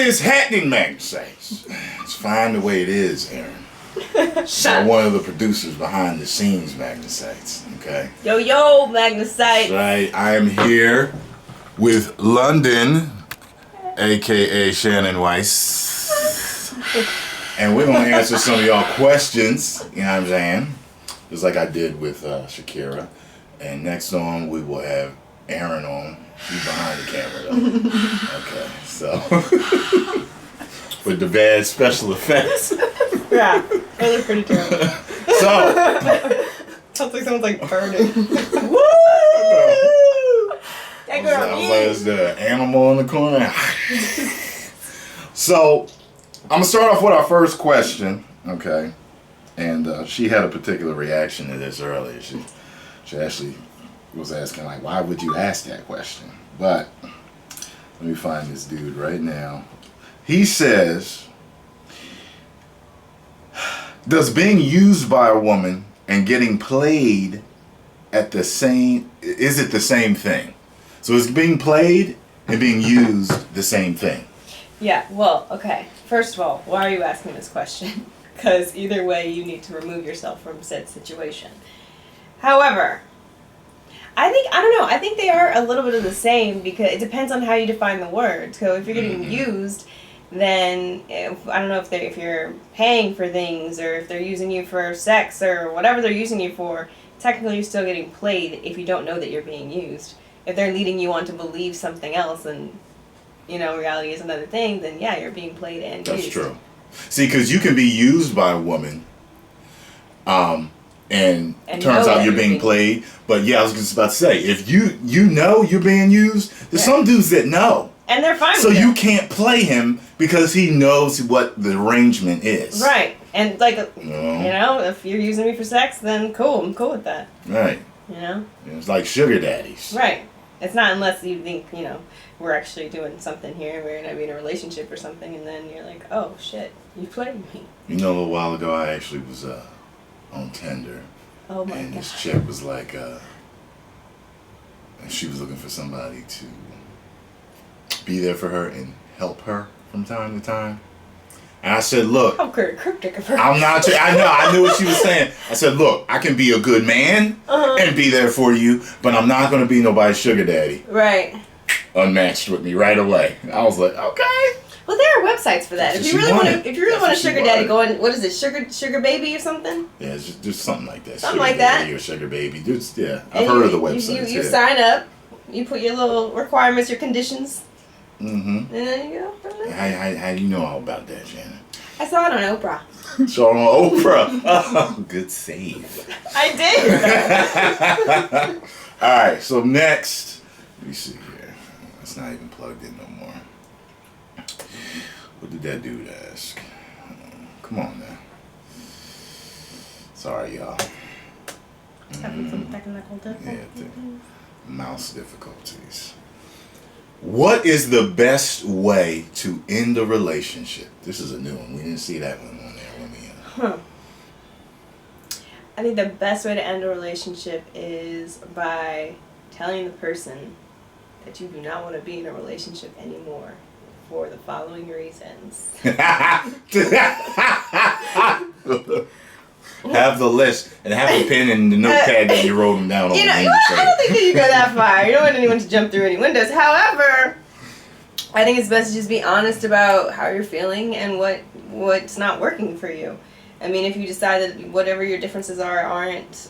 is happening, Magnus? It's fine the way it is, Aaron. So one of the producers behind the scenes, Magnus. Okay. Yo, Magnus. Right. I am here with London, aka Shannon Weiss, and we're gonna answer some of y'all questions. You know what I'm saying? Just like I did with Shakira. And next on, we will have Aaron on. He's behind the camera, though. Okay, so with the bad special effects. Yeah, they look pretty terrible. So Sounds like someone's like burning. Woo! I was like, is there an animal in the corner? So I'm gonna start off with our first question, okay? And she had a particular reaction to this earlier. She actually was asking, like, why would you ask that question? But let me find this dude right now. He says, does being used by a woman and getting played is it the same thing? So is being played and being used the same thing? Yeah, well, okay. First of all, why are you asking this question? Because either way, you need to remove yourself from said situation. However, I think they are a little bit of the same because it depends on how you define the word. So if you're getting used, then I don't know if you're paying for things or if they're using you for sex or whatever they're using you for, technically you're still getting played if you don't know that you're being used. If they're leading you on to believe something else and, reality is another thing, then yeah, you're being played and used. That's true. See, because you can be used by a woman, and it turns out you're being played. But yeah, I was just about to say, if you know you're being used, there's some dudes that know. And they're fine with it. So you it. can't play him because he knows what the arrangement is. Right. And if you're using me for sex, then cool, I'm cool with that. Right. It's like sugar daddies. Right. It's not unless you think, we're actually doing something here, we're going to be in a relationship or something, and then you're like, oh, shit, you played me. A little while ago, I actually was on Tinder. Oh, my God. And this chick was like, she was looking for somebody to be there for her and help her from time to time. And I said, look. How cryptic of her. I'm not, I knew what she was saying. I said, look, I can be a good man and be there for you, but I'm not going to be nobody's sugar daddy. Right. Unmatched with me right away. I was like, okay. Well, there are websites for that. If you really want a sugar daddy, go on. What is it, sugar baby or something? Yeah, it's just something like that. Something like that. Or sugar baby. I've heard of the websites. You sign up. You put your little requirements, your conditions. Mm-hmm. And then you go. How do you know all about that, Shannon? I saw it on Oprah. Saw it on Oprah. Oh, good save. I did. All right. So next, let me see here. It's not even plugged in no more. What did that dude ask? Come on now. Sorry, y'all. Having some technical difficulties. Yeah, mouse difficulties. What is the best way to end a relationship? This is a new one. We didn't see that one on there. I think the best way to end a relationship is by telling the person that you do not want to be in a relationship anymore for the following reasons. Have the list and have a pen and the notepad that you wrote them down on. I don't think that you go that far. You don't want anyone to jump through any windows. However, I think it's best to just be honest about how you're feeling and what's not working for you. I mean, if you decide that whatever your differences aren't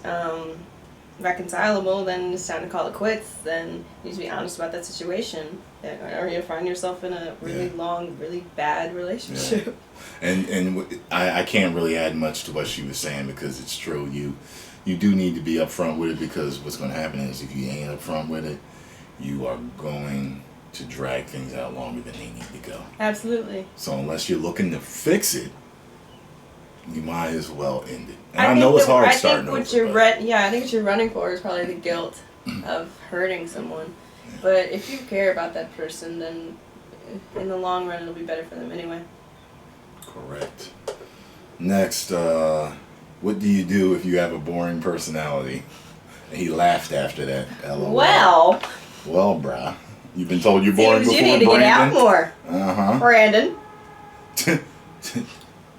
reconcilable, then it's time to call it quits. Then you need to be honest about that situation, or you'll find yourself in a really long, really bad relationship. Yeah. And I can't really add much to what she was saying because it's true. You do need to be upfront with it because what's going to happen is if you ain't upfront with it, you are going to drag things out longer than they need to go. Absolutely. So unless you're looking to fix it, you might as well end it. And I know it's hard starting over. I think what you're running for is probably the guilt of hurting someone. But if you care about that person, then in the long run, it'll be better for them anyway. Correct. Next, what do you do if you have a boring personality? And he laughed after that. LOL. Well, bruh. You've been told you're boring before. You need to get out more. Brandon.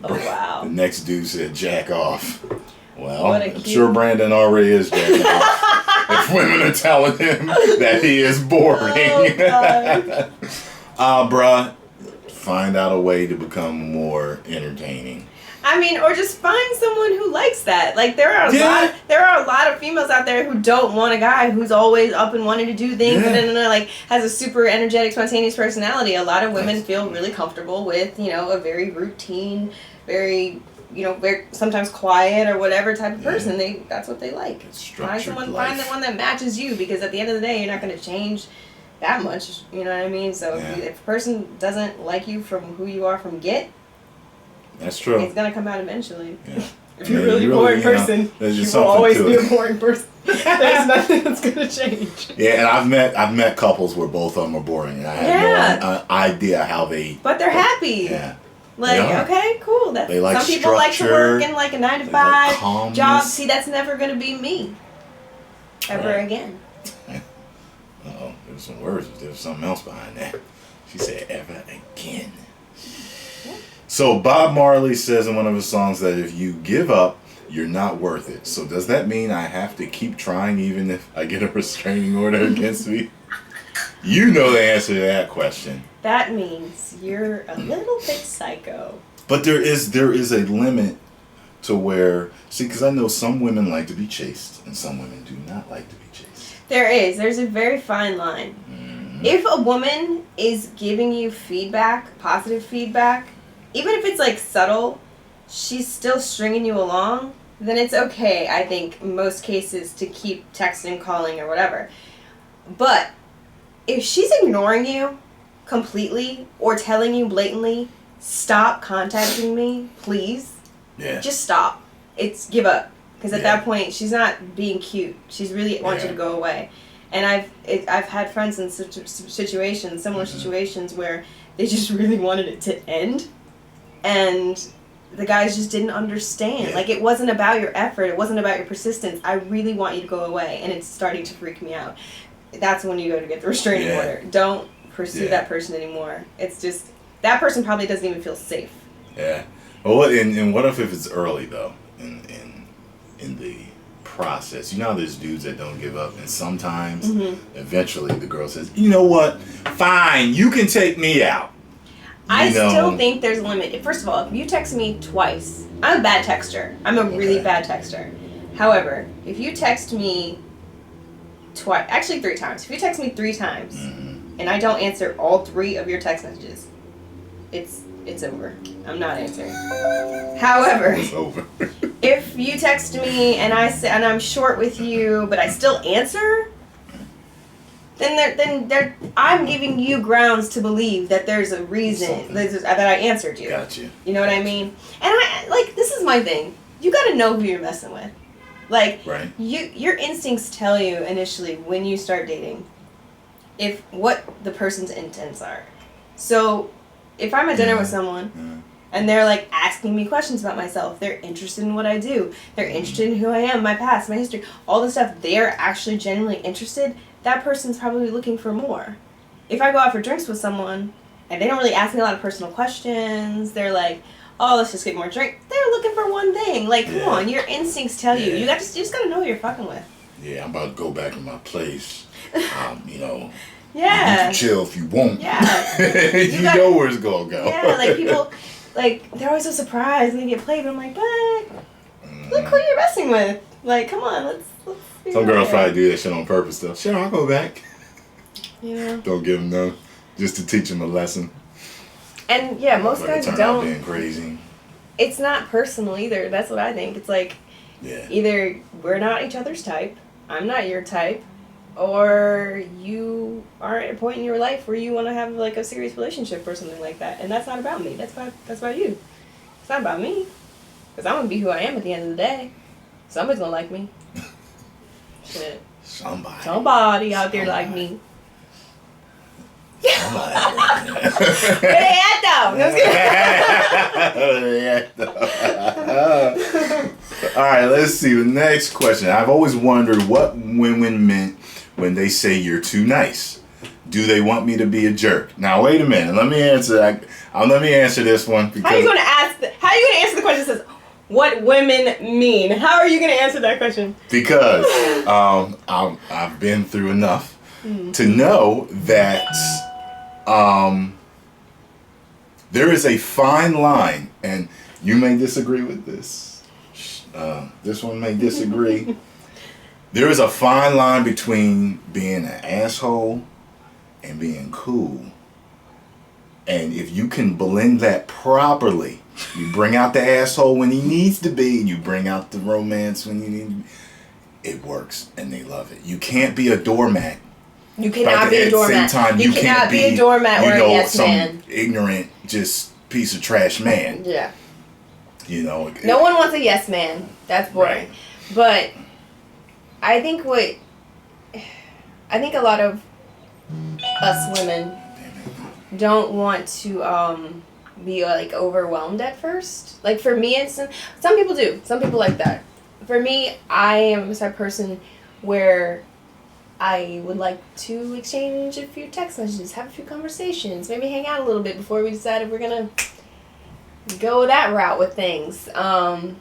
Oh, wow. The next dude said jack off. Well, What a I'm cute- sure Brandon already is jacking off. If women are telling him that he is boring. Oh, God. Bruh, find out a way to become more entertaining. I mean, or just find someone who likes that. Like there are a lot of females out there who don't want a guy who's always up and wanting to do things and like has a super energetic, spontaneous personality. A lot of women feel really comfortable with, a very routine, very, very sometimes quiet or whatever type of person. That's what they like. Find the one that matches you, because at the end of the day, you're not going to change that much. You know what I mean? So if a person doesn't like you from who you are from that's true. It's gonna come out eventually. Yeah. If you're a really boring person, you will always be a boring person. There's nothing that's gonna change. Yeah, and I've met couples where both of them are boring, and I had no idea how they. But they're happy. Yeah. Okay, cool. That's, they like some people like to work in like a 9 to 5 like job. See, that's never gonna be me. Ever again. Uh-oh, there's some words. There's something else behind that. She said, ever again. So Bob Marley says in one of his songs that if you give up, you're not worth it. So does that mean I have to keep trying even if I get a restraining order against me? You know the answer to that question. That means you're a little bit psycho. But there is a limit to where, because I know some women like to be chased and some women do not like to be chased. There's a very fine line. Mm-hmm. If a woman is giving you feedback, positive feedback, even if it's like subtle, she's still stringing you along, then it's okay, I think, in most cases, to keep texting, calling, or whatever. But if she's ignoring you completely or telling you blatantly, stop contacting me, please, just stop. Give up. Because at that point, she's not being cute. She's really wants you to go away. And I've had friends in situations, similar situations, where they just really wanted it to end. And the guys just didn't understand. Like, it wasn't about your effort. It wasn't about your persistence. I really want you to go away. And it's starting to freak me out. That's when you go to get the restraining order. Don't pursue that person anymore. It's just, that person probably doesn't even feel safe. Yeah. Well, and what if it's early, though, in the process? You know how there's dudes that don't give up. And sometimes, eventually, the girl says, you know what? Fine, you can take me out. I still think there's a limit. First of all, if you text me twice, I'm a bad texter. I'm a really bad texter. However, if you text me twice, actually 3 times. If you text me 3 times and I don't answer all 3 of your text messages, it's over. I'm not answering. However, it's over. if you text me and I'm short with you, but I still answer, then I'm giving you grounds to believe that there's a reason that I answered you. Gotcha. You know what I mean? And this is my thing. You got to know who you're messing with. Like, your instincts tell you initially when you start dating what the person's intents are. So if I'm at dinner with someone and they're like asking me questions about myself, they're interested in what I do, they're interested in who I am, my past, my history, all the stuff, they're actually genuinely interested, that person's probably looking for more. If I go out for drinks with someone and they don't really ask me a lot of personal questions, they're like, oh, let's just get more drink. They're looking for one thing. Like, come on, your instincts tell you. You just gotta know who you're fucking with. Yeah, I'm about to go back to my place. You Yeah. can chill if you want. Yeah. you know where it's gonna go. Yeah, like people, they're always so surprised when they get played. But I'm like, but look who you're messing with. Like, come on, let's Some girls probably do that shit on purpose though. Sure, I'll go back. Yeah. Don't give them none. Just to teach them a lesson. And yeah, most guys turn don't. Out being crazy. It's not personal either. That's what I think. It's like, either we're not each other's type, I'm not your type, or you are at a point in your life where you want to have like a serious relationship or something like that. And that's not about me. That's about you. It's not about me. Because I'm going to be who I am at the end of the day. Somebody's going to like me. Shit. Somebody out there like me. Where they at though? Alright, let's see. The next question. I've always wondered what women meant when they say you're too nice. Do they want me to be a jerk? Now wait a minute. Let me answer that. Let me answer this one. How are you going to answer the question that says what women mean? How are you going to answer that question? Because I've been through enough to know that there is a fine line, and you may disagree with this. This one may disagree. There is a fine line between being an asshole and being cool. And if you can blend that properly, you bring out the asshole when he needs to be, and you bring out the romance when you need, it works, and they love it. You can't be a doormat. You cannot be a doormat. At the same time, you cannot be a doormat or a yes man. Some ignorant, just piece of trash man. Yeah. You know. No one wants a yes man. That's boring. Right. But I think a lot of us women don't want to be like overwhelmed at first. Like for me, some people do. Some people like that. For me, I am the type of person where I would like to exchange a few text messages, have a few conversations, maybe hang out a little bit before we decide if we're gonna go that route with things. And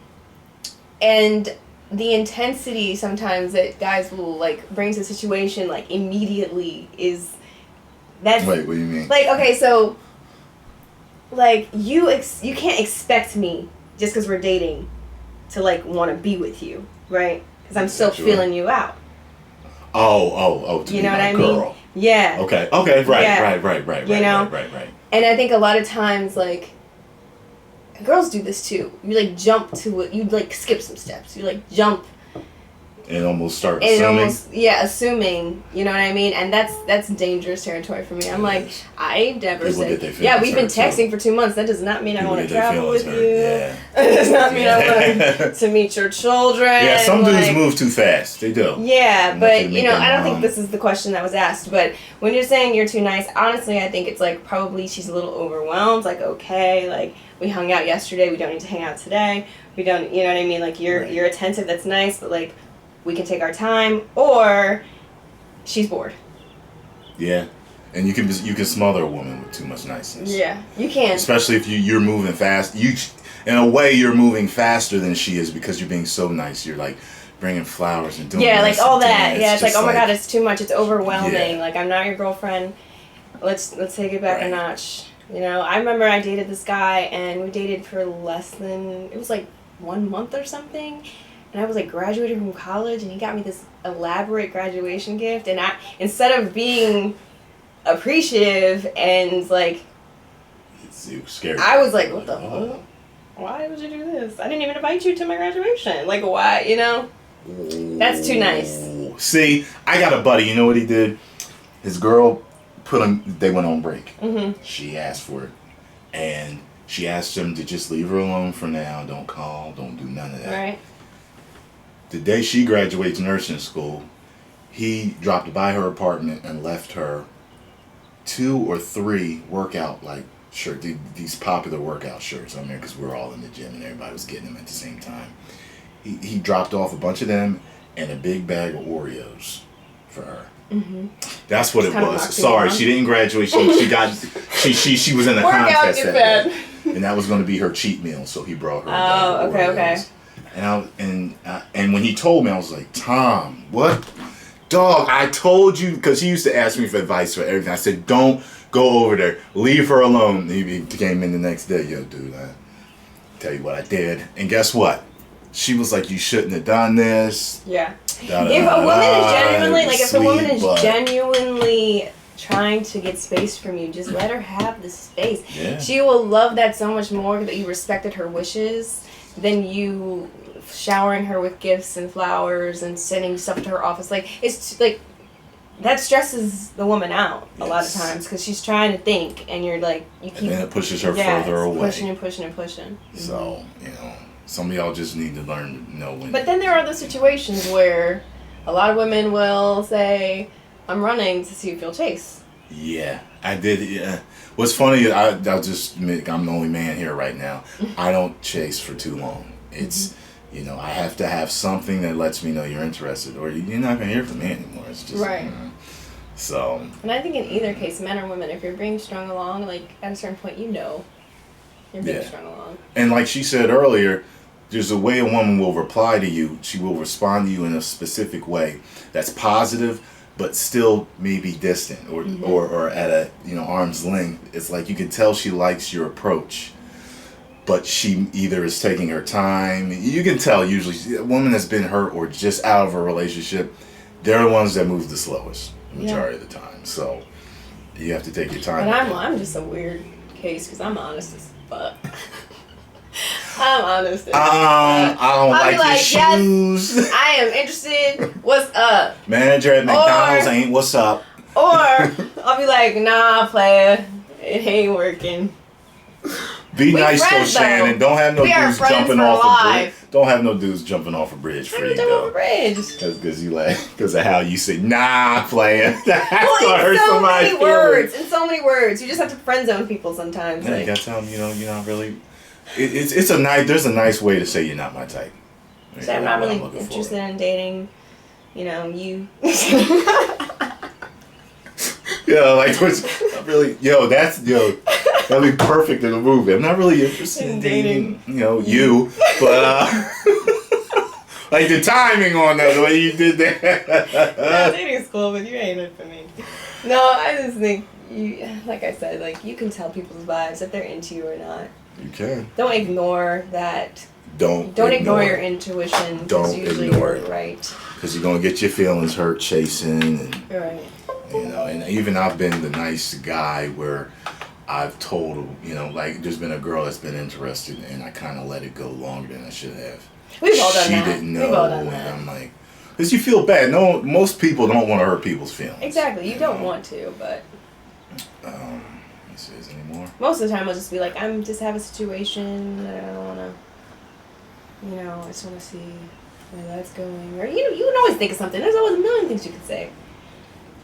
the intensity sometimes that guys will like bring to the situation like immediately is that's. Wait, what do you mean? Like, okay, so like you can't expect me just because we're dating to like want to be with you, right? Because I'm still feeling you out. Oh, to you be know what I girl. mean? Yeah. Okay, right, yeah. right. You know? Right. And I think a lot of times, like, girls do this too. You like jump to it. You like skip some steps. You like jump. And almost start assuming. Assuming. You know what I mean? And that's dangerous territory for me. I'm like, I never said. Yeah, we've been texting for 2 months. That does not mean I want to travel with you. Yeah. It does not mean I want to meet your children. Yeah, some dudes move too fast. They do. Yeah, but you know, I don't think this is the question that was asked. But when you're saying you're too nice, honestly, I think it's like probably she's a little overwhelmed. Like, okay, like we hung out yesterday. We don't need to hang out today. We don't. You know what I mean? Like you're attentive. That's nice, but like. We can take our time, or she's bored. Yeah, and you can smother a woman with too much niceness. Yeah, you can. Especially if you're moving fast. In a way, you're moving faster than she is because you're being so nice. You're like bringing flowers and doing. Yeah, like all that. Yeah, it's like, oh my God, it's too much. It's overwhelming. Yeah. Like I'm not your girlfriend. Let's take it back a notch. You know, I remember I dated this guy, and we dated for less than it was like 1 month or something. And I was like graduating from college, and he got me this elaborate graduation gift. And instead of being appreciative and like, it was scary. I was like, what the fuck? Why would you do this? I didn't even invite you to my graduation. Like, why? You know, that's too nice. See, I got a buddy. You know what he did? His girl they went on break. Mm-hmm. She asked for it, and she asked him to just leave her alone for now. Don't call. Don't do none of that. Right. The day she graduates nursing school, he dropped by her apartment and left her 2 or 3 workout shirts, these popular workout shirts. I mean, because we're all in the gym and everybody was getting them at the same time. He dropped off a bunch of them and a big bag of Oreos for her. Mm-hmm. That's what it was. Sorry, she didn't graduate. She was in the contest that day, and that was going to be her cheat meal. So he brought her. Oh, okay. And when he told me, I was like, Tom, what? Dog, I told you, because he used to ask me for advice for everything. I said, don't go over there. Leave her alone. He came in the next day. Yo, dude, I tell you what I did. And guess what? She was like, you shouldn't have done this. Yeah. If a woman is genuinely trying to get space from you, just let her have the space. Yeah. She will love that so much more that you respected her wishes than you showering her with gifts and flowers and sending stuff to her office. Like, it's like that stresses the woman out a lot of times because she's trying to think, and you're like, you keep. And then it pushes her further away. Pushing. So, you know, some of y'all just need to learn to know when. But then there are those situations where a lot of women will say, I'm running to see if you'll chase. Yeah, I did. Yeah. What's funny, I'll just admit, I'm the only man here right now. I don't chase for too long. It's, you know, I have to have something that lets me know you're interested, or you're not going to hear from me anymore. It's just, right. So. And I think in either case, men or women, if you're being strung along, like at a certain point, you're being strung along. And like she said earlier, there's a way a woman will reply to you. She will respond to you in a specific way that's positive, but still maybe distant or at a arm's length. It's like you can tell she likes your approach, but she either is taking her time. You can tell usually a woman that's been hurt or just out of a relationship, they're the ones that move the slowest majority of the time. So you have to take your time. And I'm just a weird case because I'm honest as fuck. I'm honest as fuck. I don't like your shoes. Yes, I am interested. What's up? Manager at McDonald's ain't what's up. Or I'll be like, nah, player, it ain't working. Be nice though, Shannon. Don't have no dudes jumping off a bridge. Don't have no dudes jumping off a bridge for you though. Because of how you say nah, player. That's gonna hurt somebody's feelings. In so many words, you just have to friend zone people sometimes. Yeah, you gotta tell them you're not really. It's a nice. There's a nice way to say you're not my type. So I'm not really interested in dating. You. Yeah, like what's really that'd be perfect in a movie. I'm not really interested in dating, you, but like the timing on that, the way you did that. No, dating's cool, but you ain't it for me. No, I just think like I said, like you can tell people's vibes if they're into you or not. You can. Don't ignore that. Don't ignore your intuition. Don't usually ignore you're it. Right. Because you're gonna get your feelings hurt chasing, and right. And even I've been the nice guy where I've told like there's been a girl that's been interested, and I kind of let it go longer than I should have. We've all done that. She didn't know, We've all done that. And I'm like, because you feel bad. No, most people don't want to hurt people's feelings. Exactly, you don't want to, but. Let's see, is there any more? Most of the time, I'll just be like, I'm just have a situation. I don't want to. I just want to see where that's going. Or you can always think of something. There's always a million things you could say.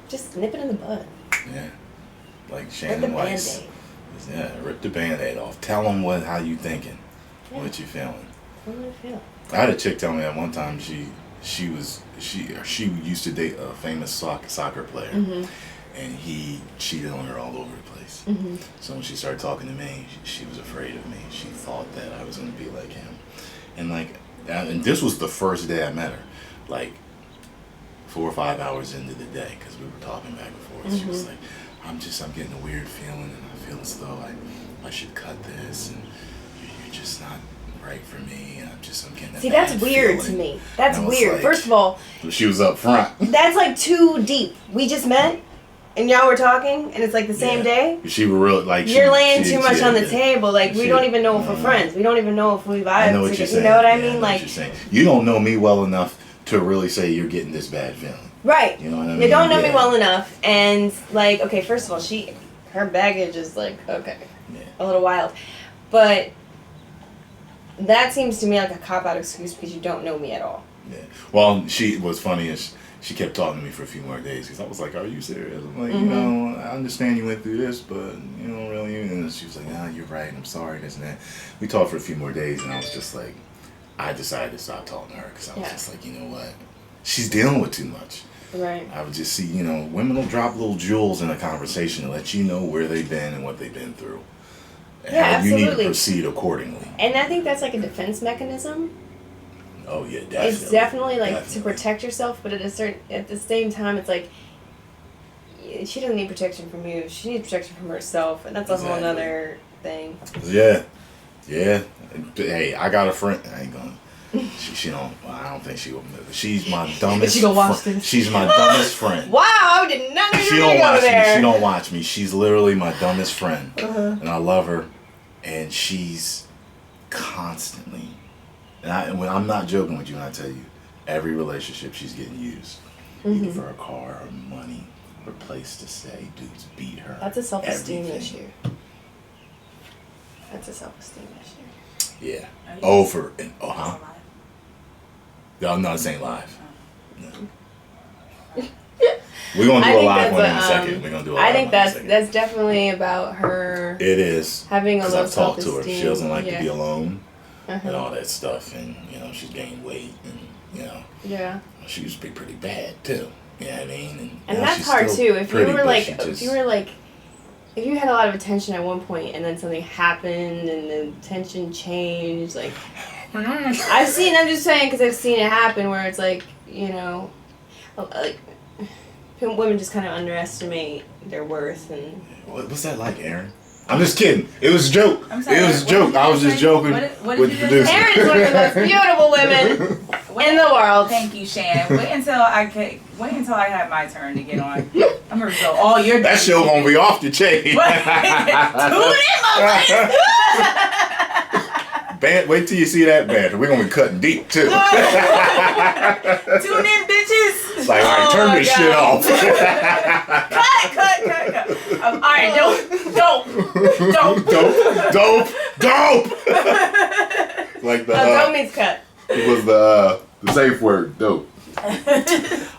Just nip it in the bud. Yeah, like Shannon Weiss. Yeah, rip the Band-Aid off. Tell them how you thinking, what you feeling. What do you feel? I had a chick tell me that one time she used to date a famous soccer player, and he cheated on her all over the place. So when she started talking to me, she was afraid of me. She thought that I was going to be like him, and this was the first day I met her, like 4 or 5 hours into the day, because we were talking back and forth. She was like, I'm getting a weird feeling, and I feel as though I should cut this, and you're just not right for me, and I'm getting a See, bad that's weird feeling. to me. That's weird. Like, first of all, she was up front. That's like too deep. We just met, and y'all were talking, and it's like the same day. She were real like you're laying too much on the table. Like we don't even know if we're friends. We don't even know if we vibe. I know what you're saying. You know what I mean? mean? Like what you're saying. You don't know me well enough to really say you're getting this bad feeling. Right. You know what I mean? You don't know me well enough, and like, okay, first of all, her baggage is like, okay, a little wild, but that seems to me like a cop-out excuse because you don't know me at all. Yeah. Well, what's funny is she kept talking to me for a few more days because I was like, "Are you serious?" I'm like, I understand you went through this, but you don't really. And she was like, "No, you're right. I'm sorry, this and that." We talked for a few more days, and I was just like, I decided to stop talking to her because I was just like, you know what, she's dealing with too much. Right. I would just see, women will drop little jewels in a conversation to let you know where they've been and what they've been through. And how you need to proceed accordingly. And I think that's like a defense mechanism. Oh yeah, definitely. It's definitely like to protect yourself, but at the same time, it's like she doesn't need protection from you. She needs protection from herself, and that's a whole other thing. Yeah. Hey, I got a friend. I ain't gonna. She don't. I don't think she will. She's my dumbest. She gonna watch this. She's my dumbest friend. Wow, I did not know she you were don't gonna watch go there. me. She don't watch me. She's literally my dumbest friend, and I love her. And she's constantly, and when I'm not joking with you when I tell you, every relationship she's getting used, either for her car, her money, her place to stay. Dudes beat her. That's a self-esteem issue. That's a self-esteem issue. Yeah. Over and No, this ain't live. No. We're gonna do a live one in a second. We're gonna do a live one. I think that's definitely about her. It is having a low self-esteem. I've talked to her. She doesn't like to be alone and all that stuff, and she's gained weight, and yeah, she used to be pretty bad too. Yeah, I mean, And now that's she's hard still too. If pretty, you were but like, she if just- you were like, if you had a lot of attention at one point and then something happened and the attention changed, like, I'm just saying because I've seen it happen where it's like, you know, like, women just kind of underestimate their worth and. What's that like, Aaron? I'm just kidding. It was a joke. I'm sorry, It was a what joke. did I you was just say? joking What with did the you producer. say? Erin's one of the most beautiful women in the world. Thank you, Shannon. Wait until I have my turn to get on. I'm gonna go. Oh, you're That show gonna be off the chain. Tune in, Band, wait till you see that banter. We're gonna be cutting deep too. motherfuckers. Tune in, bitches. It's like, all right, turn my this God. shit off. Cut. All right, dope. Like the Don't means cut. it was the safe word, dope.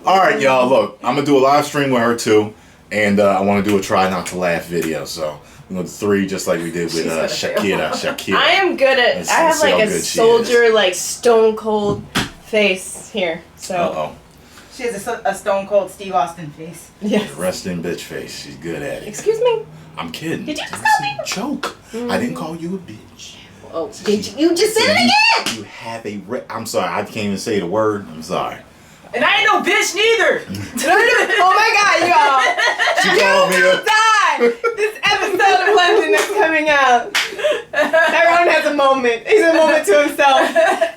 All right, y'all. Look, I'm gonna do a live stream with her too, and I want to do a try not to laugh video. So we're gonna do 3 just like we did with Shakira. I am good at. Let's I have see like how a good she soldier, like stone cold face here. So. Uh-oh. She has a stone cold Steve Austin face. Yes. Resting bitch face. She's good at it. Excuse me. I'm kidding. Did you just It's call me? a joke. I didn't call you a bitch. Oh, did you just said it again? You have a I'm sorry. I can't even say the word. I'm sorry. And I ain't no bitch neither. Oh my God, y'all! She called me a. Die! This episode of London is coming out. Tyrone has a moment. He's a moment to himself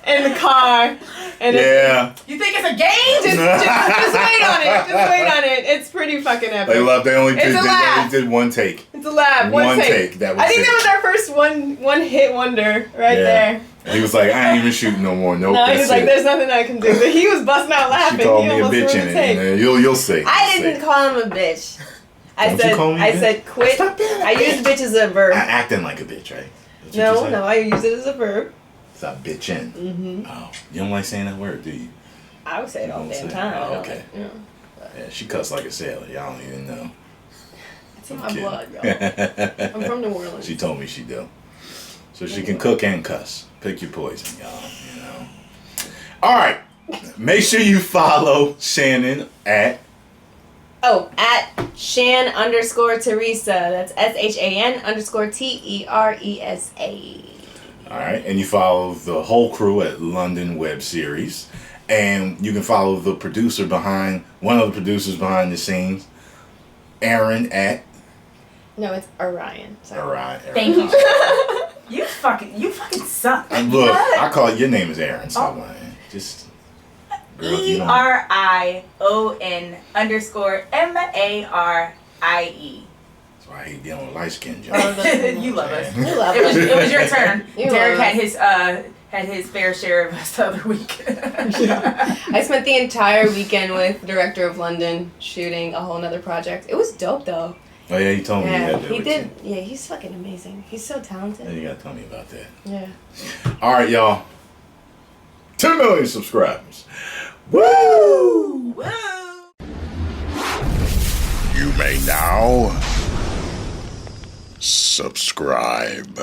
in the car. And Yeah. You think it's a game? just wait on it. Just wait on it. It's pretty fucking epic. They love. They only It's did. a They laugh. only did one take. It's a lab. One One take. take, that was I think it. that was our first one hit wonder right there. And he was like, I ain't even shooting no more. Nope. No, he that's was like, it. "There's nothing I can do." But he was busting out laughing. She called He me a almost bitch ruined in the it. take. And you'll see. I didn't call him a bitch. I Don't you call me a I bitch? said quit. Stop that. I use bitch as a verb. Acting like a bitch, right? That's what you No, said? no, I use it as a verb. Stop bitching. Mm-hmm. Oh, you don't like saying that word, do you? I would say it all the You don't damn say it. time. Oh, I don't okay. like, you know, Yeah, she cussed like a sailor. Y'all don't even know. it's in my Kidding. blood, y'all. I'm from New Orleans. She told me she do. So she can cook and cuss. Pick your poison, y'all. You know. All right. Make sure you follow Shannon at. Oh, at Shan_Teresa. That's SHAN_TERESA. All right, and you follow the whole crew at London Web Series, and you can follow the producer behind one of the producers behind the scenes, Aaron at. No, it's Orion. Sorry. All right. Thank you. You fucking suck. And look, I call your name is Aaron, so just. Girl, if you don't- ERION_MARIE. That's why I hate dealing with light skinned You love us. You love It was us. your turn. You Derek love had his fair share of us the other week. I spent the entire weekend with Director of London shooting a whole nother project. It was dope though. Oh yeah, you told me you Yeah, had that. he with did. you. Yeah, he's fucking amazing. He's so Yeah, talented. you gotta tell me about that. Yeah. All right, y'all. 10 million subscribers. Woo! Woo! You may now subscribe.